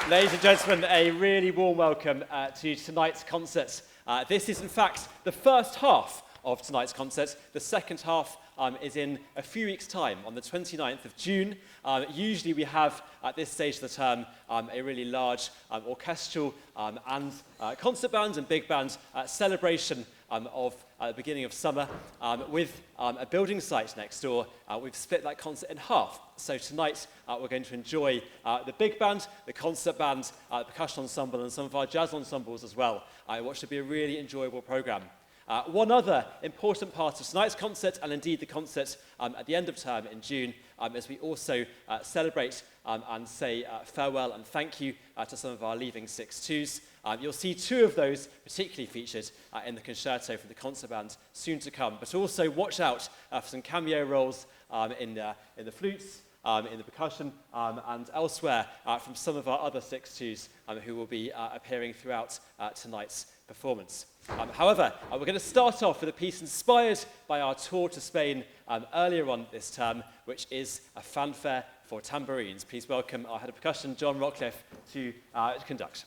Ladies and gentlemen, a really warm welcome to tonight's concert. This is, in fact, the first half of tonight's concert. The second half is in a few weeks' time, on the 29th of June. Usually we have, at this stage of the term, a really large orchestral and concert band and big band celebration of the beginning of summer with a building site next door. We've split that concert in half. So tonight we're going to enjoy the big band, the concert band, the percussion ensemble and some of our jazz ensembles as well. What should be a really enjoyable programme. One other important part of tonight's concert, and indeed the concert at the end of term in June, is we also celebrate and say farewell and thank you to some of our leaving 6-2s. You'll see two of those particularly featured in the concerto for the concert band soon to come, but also watch out for some cameo roles in the flutes, in the percussion, and elsewhere from some of our other 6-2s who will be appearing throughout tonight's performance. However, we're going to start off with a piece inspired by our tour to Spain earlier on this term, which is a fanfare for tambourines. Please welcome our head of percussion, John Rockcliffe, to conduct.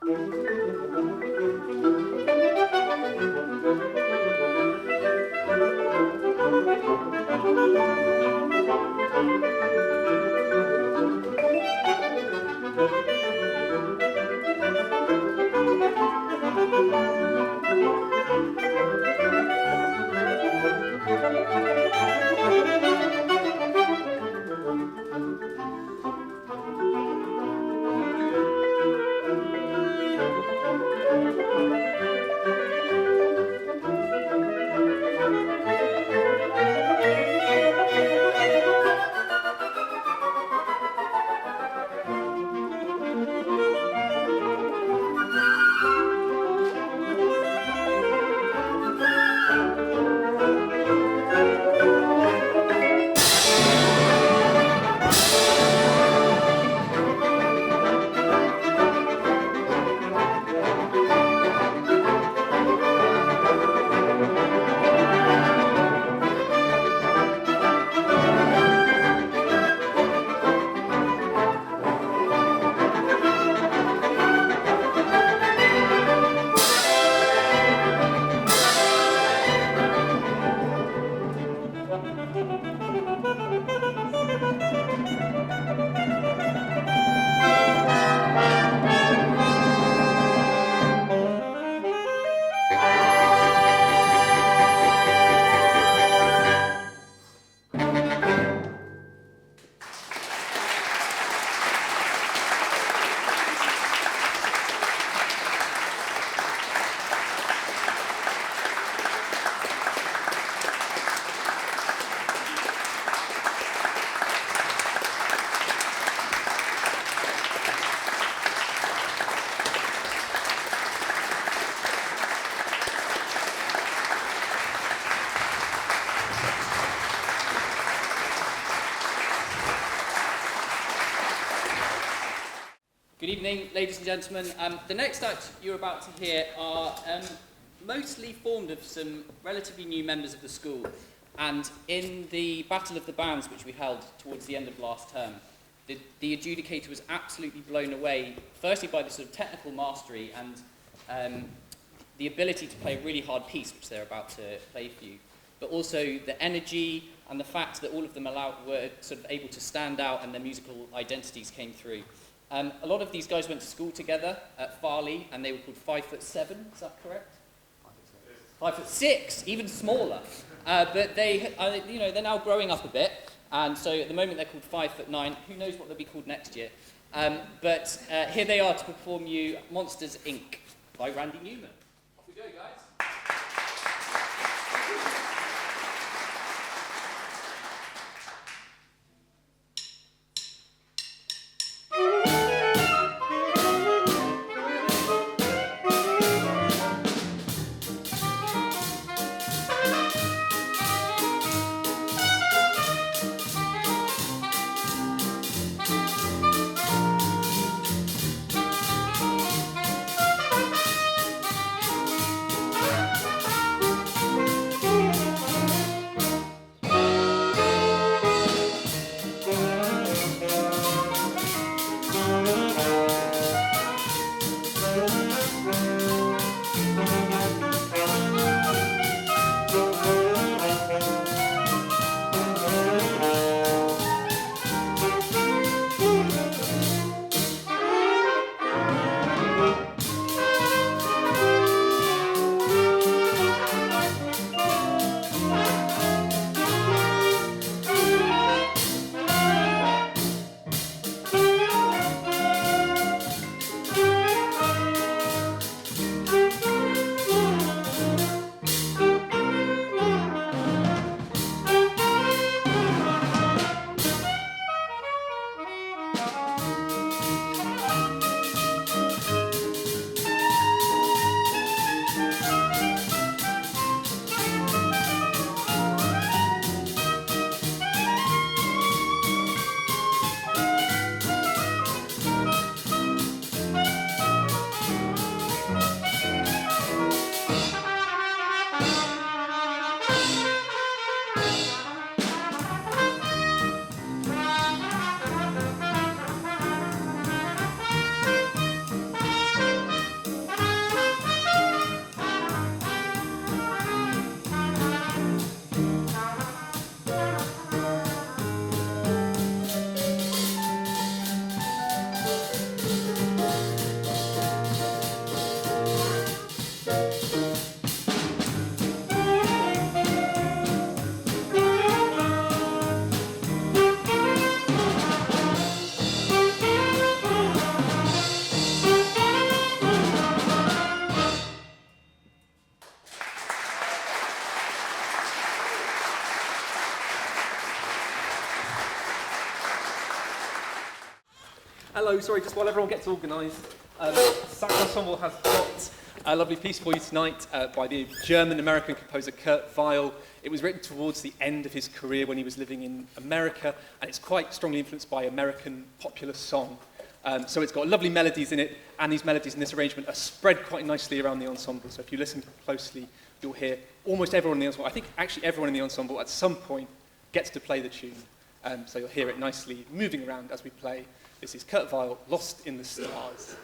Good evening, ladies and gentlemen. The next act you're about to hear are mostly formed of some relatively new members of the school. And in the Battle of the Bands, which we held towards the end of last term, the adjudicator was absolutely blown away, firstly by the sort of technical mastery and the ability to play a really hard piece, which they're about to play for you, but also the energy and the fact that all of them were sort of able to stand out and their musical identities came through. A lot of these guys went to school together at Farley, and they were called 5'7", is that correct? 5'6", even smaller. But they, they're now growing up a bit, and so at the moment they're called 5'9". Who knows what they'll be called next year? But here they are to perform you Monsters, Inc. by Randy Newman. Off we go, guys. Hello, sorry, just while everyone gets organised, Sax Ensemble has got a lovely piece for you tonight by the German-American composer Kurt Weill. It was written towards the end of his career when he was living in America, and it's quite strongly influenced by American popular song. So it's got lovely melodies in it, and these melodies in this arrangement are spread quite nicely around the ensemble. So if you listen closely, you'll hear almost everyone in the ensemble. I think actually everyone in the ensemble at some point gets to play the tune. So you'll hear it nicely moving around as we play. This is Kurt Weill, Lost in the Stars.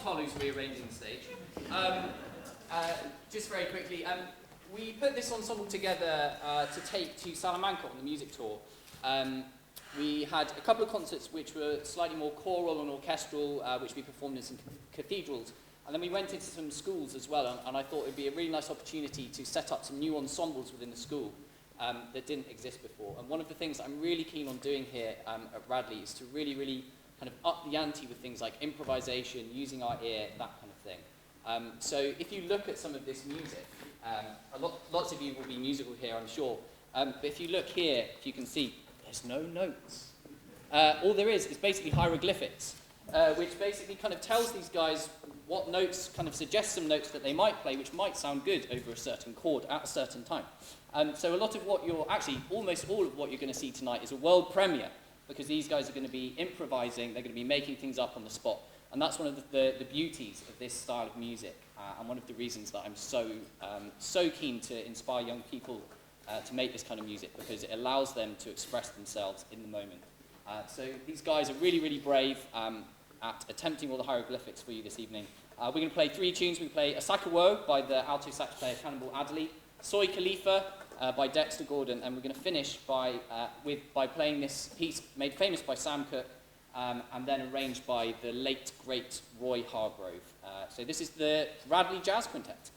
Tolu's rearranging the stage. Just very quickly, we put this ensemble together to take to Salamanca on the music tour. We had a couple of concerts which were slightly more choral and orchestral, which we performed in some cathedrals. And then we went into some schools as well, and I thought it would be a really nice opportunity to set up some new ensembles within the school that didn't exist before. And one of the things I'm really keen on doing here at Radley is to really kind of up the ante with things like improvisation, using our ear, that kind of thing. So if you look at some of this music, lots of you will be musical here, I'm sure. But if you look here, if you can see, there's no notes. All there is basically hieroglyphics. which basically kind of tells these guys what notes, kind of suggests some notes that they might play, which might sound good over a certain chord at a certain time. So a lot of what actually almost all of what you're going to see tonight is a world premiere, because these guys are going to be improvising, they're going to be making things up on the spot. And that's one of the beauties of this style of music, and one of the reasons that I'm so keen to inspire young people to make this kind of music, because it allows them to express themselves in the moment. So these guys are really, really brave at attempting all the hieroglyphics for you this evening. We're going to play 3 tunes. We play Asaka Wo by the alto sax player Cannibal Adderley, Soy Khalifa by Dexter Gordon, and we're going to finish by playing this piece made famous by Sam Cooke, and then arranged by the late, great Roy Hargrove. So this is the Radley Jazz Quintet.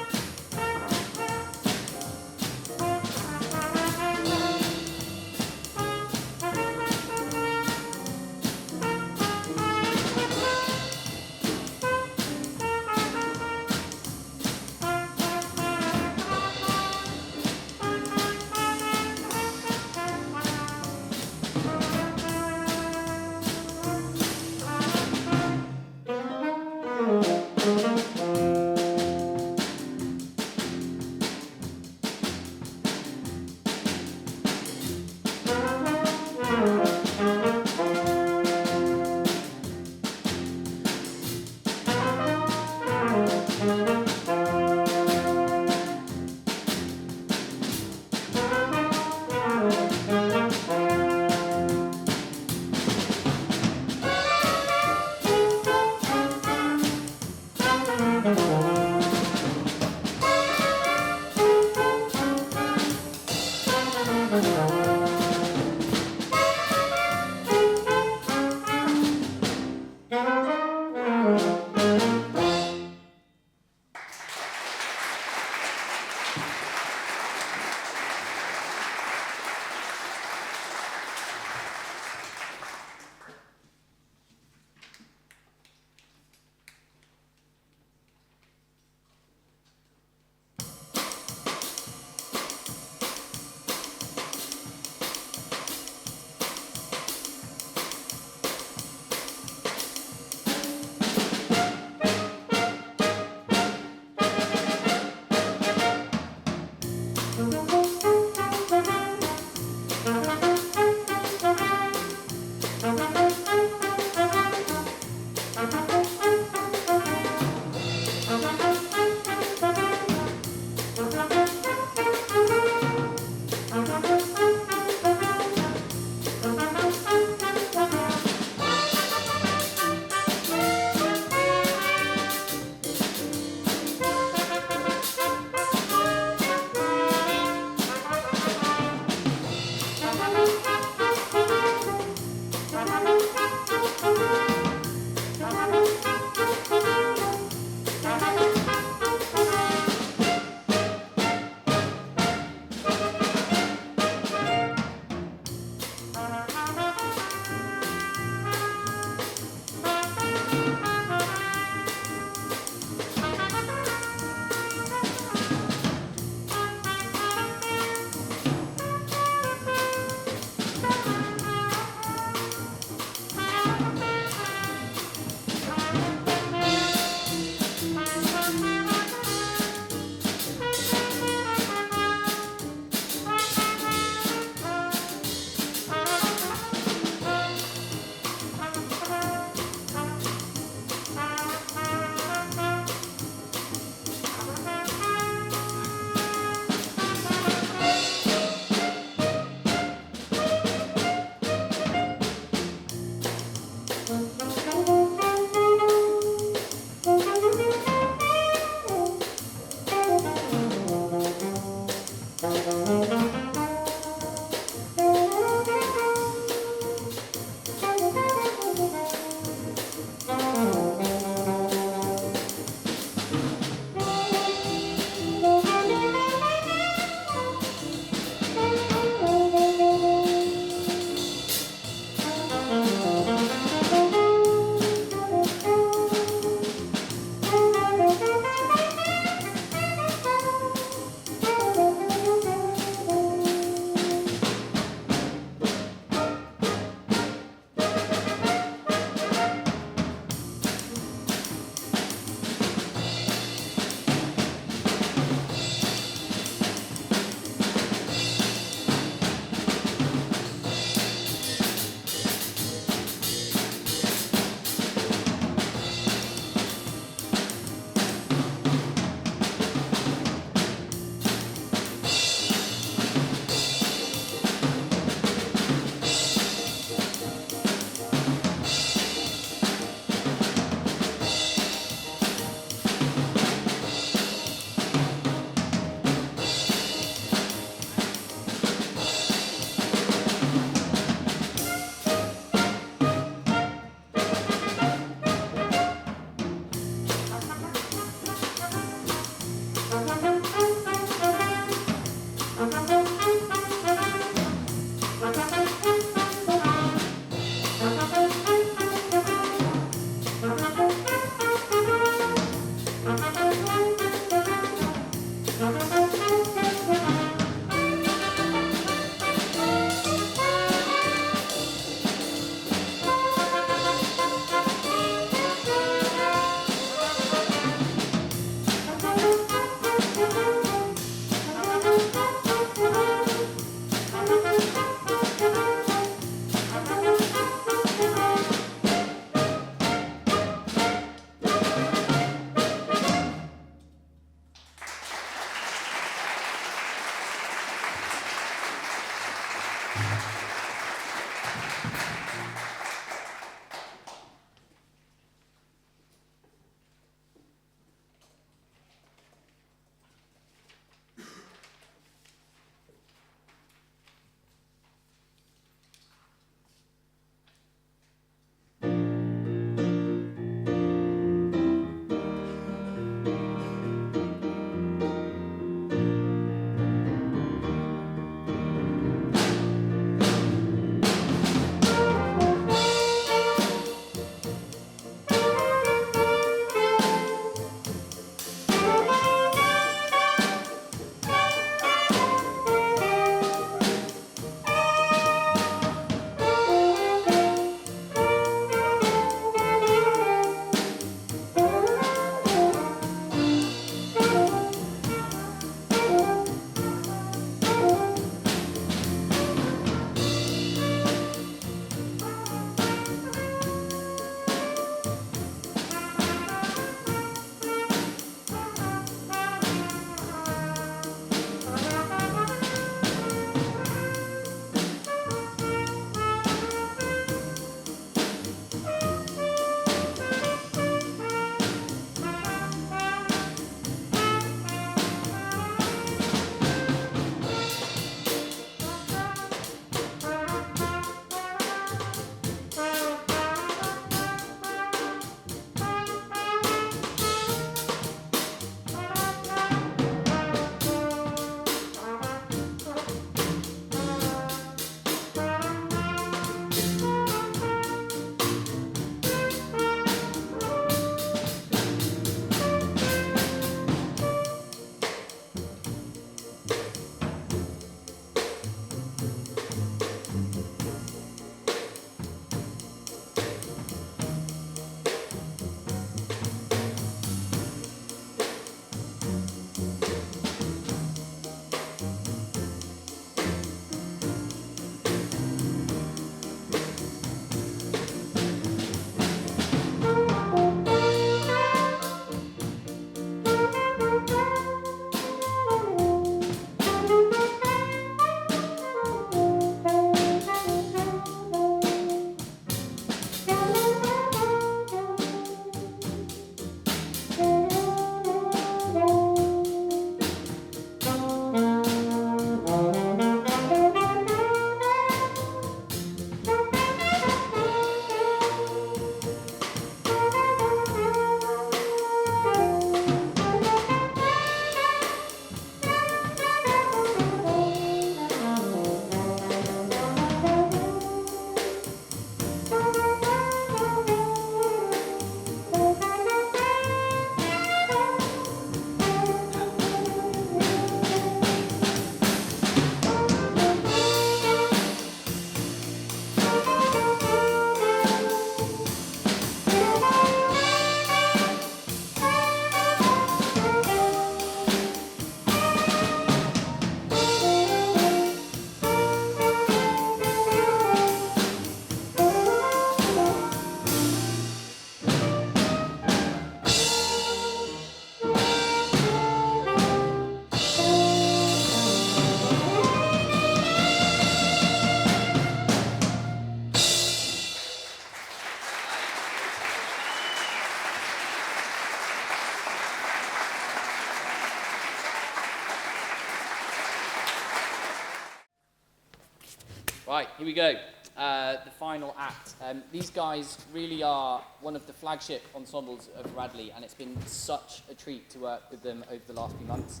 Right, here we go. The final act. These guys really are one of the flagship ensembles of Radley, and it's been such a treat to work with them over the last few months.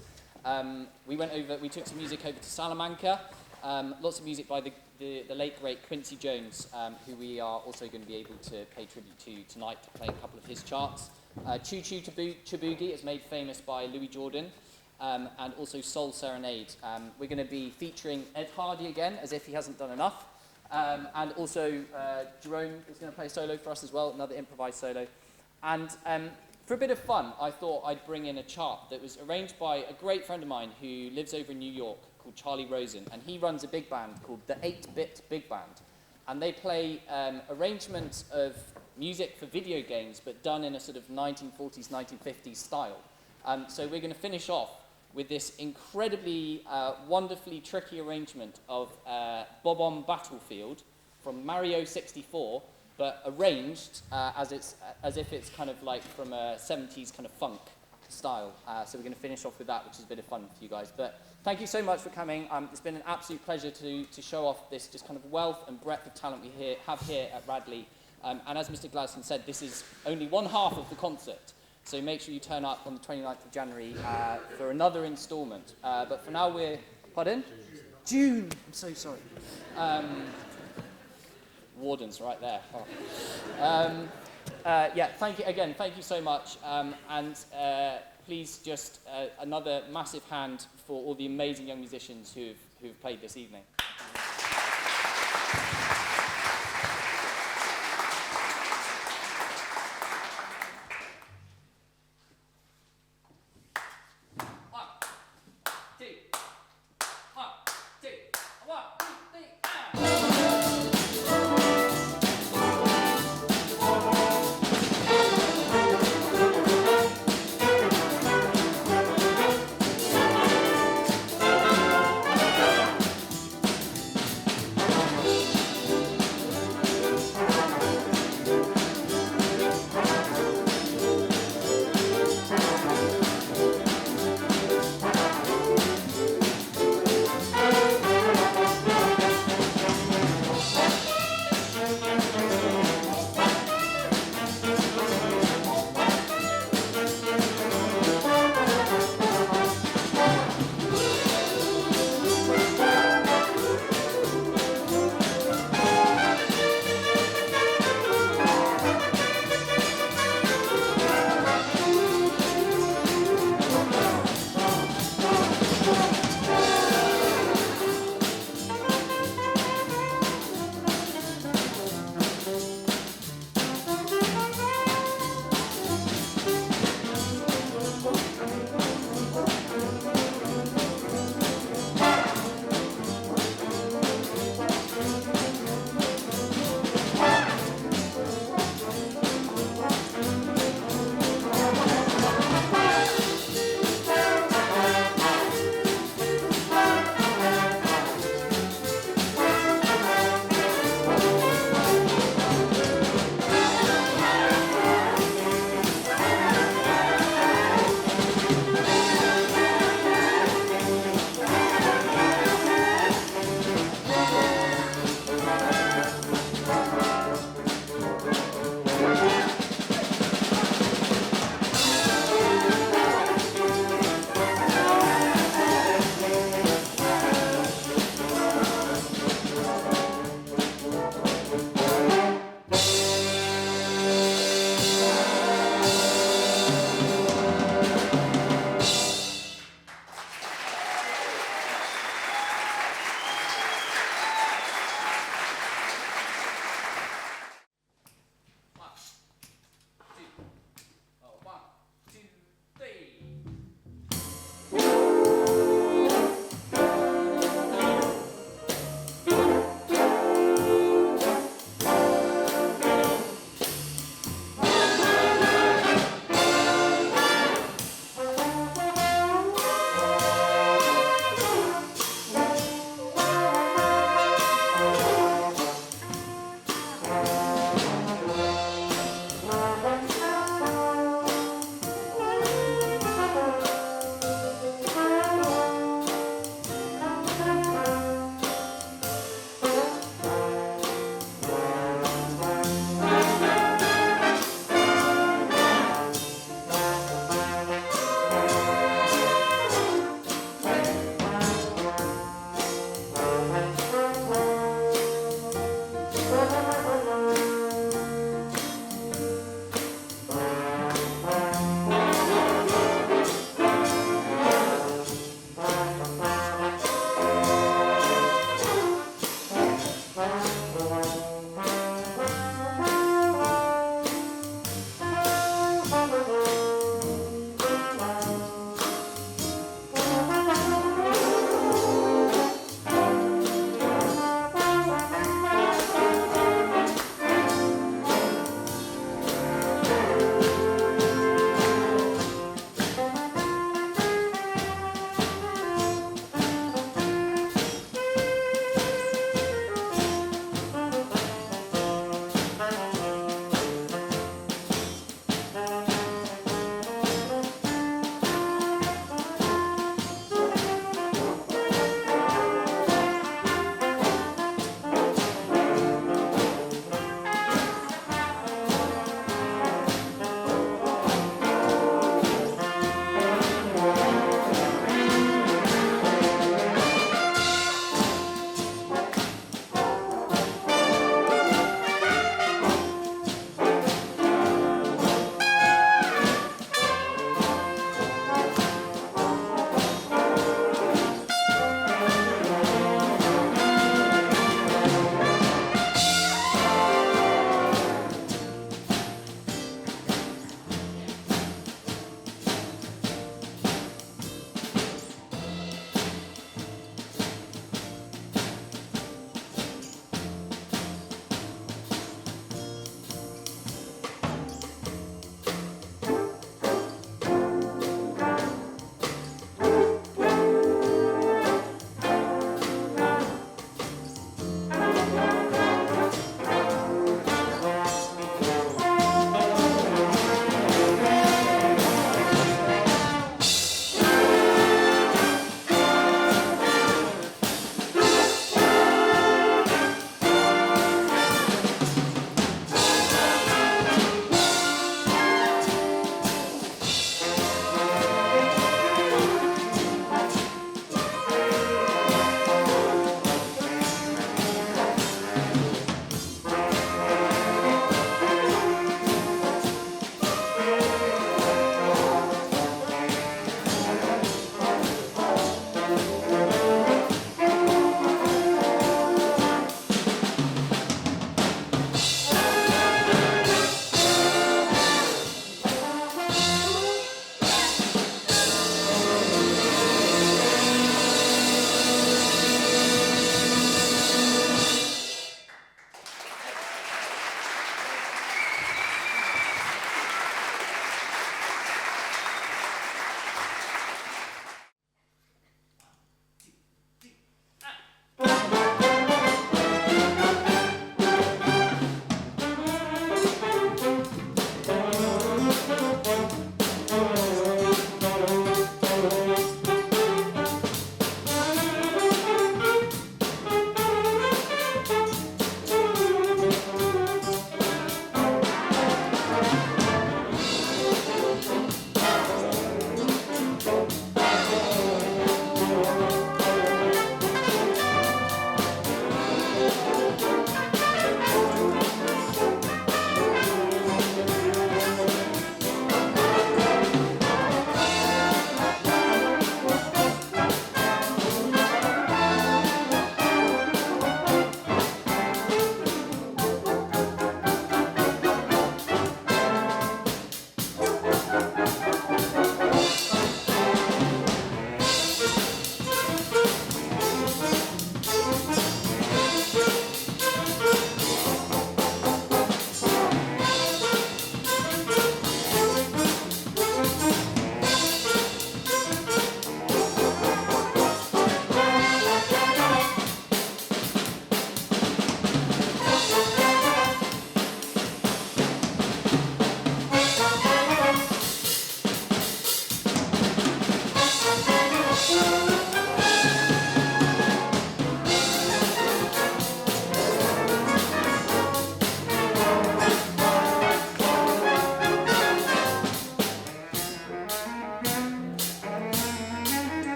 We took some music over to Salamanca, lots of music by the late great Quincy Jones, who we are also going to be able to pay tribute to tonight, playing a couple of his charts. Choo Choo Boogie is made famous by Louis Jordan, and also Soul Serenade. We're going to be featuring Ed Hardy again, as if he hasn't done enough. And also Jerome is going to play solo for us as well, another improvised solo. And for a bit of fun, I thought I'd bring in a chart that was arranged by a great friend of mine who lives over in New York called Charlie Rosen, and he runs a big band called the 8-Bit Big Band. And they play arrangements of music for video games, but done in a sort of 1940s, 1950s style. So we're going to finish off with this incredibly, wonderfully tricky arrangement of Bob-omb Battlefield from Mario 64, but arranged as if it's kind of like from a 70s kind of funk style. So we're going to finish off with that, which is a bit of fun for you guys. But thank you so much for coming. It's been an absolute pleasure to show off this just kind of wealth and breadth of talent we have here at Radley. And as Mr. Gladstone said, this is only one half of the concert. So make sure you turn up on the 29th of January for another instalment. But for now, pardon? June. I'm so sorry. Warden's right there. Oh. Yeah, thank you again. Thank you so much. And please just another massive hand for all the amazing young musicians who've played this evening.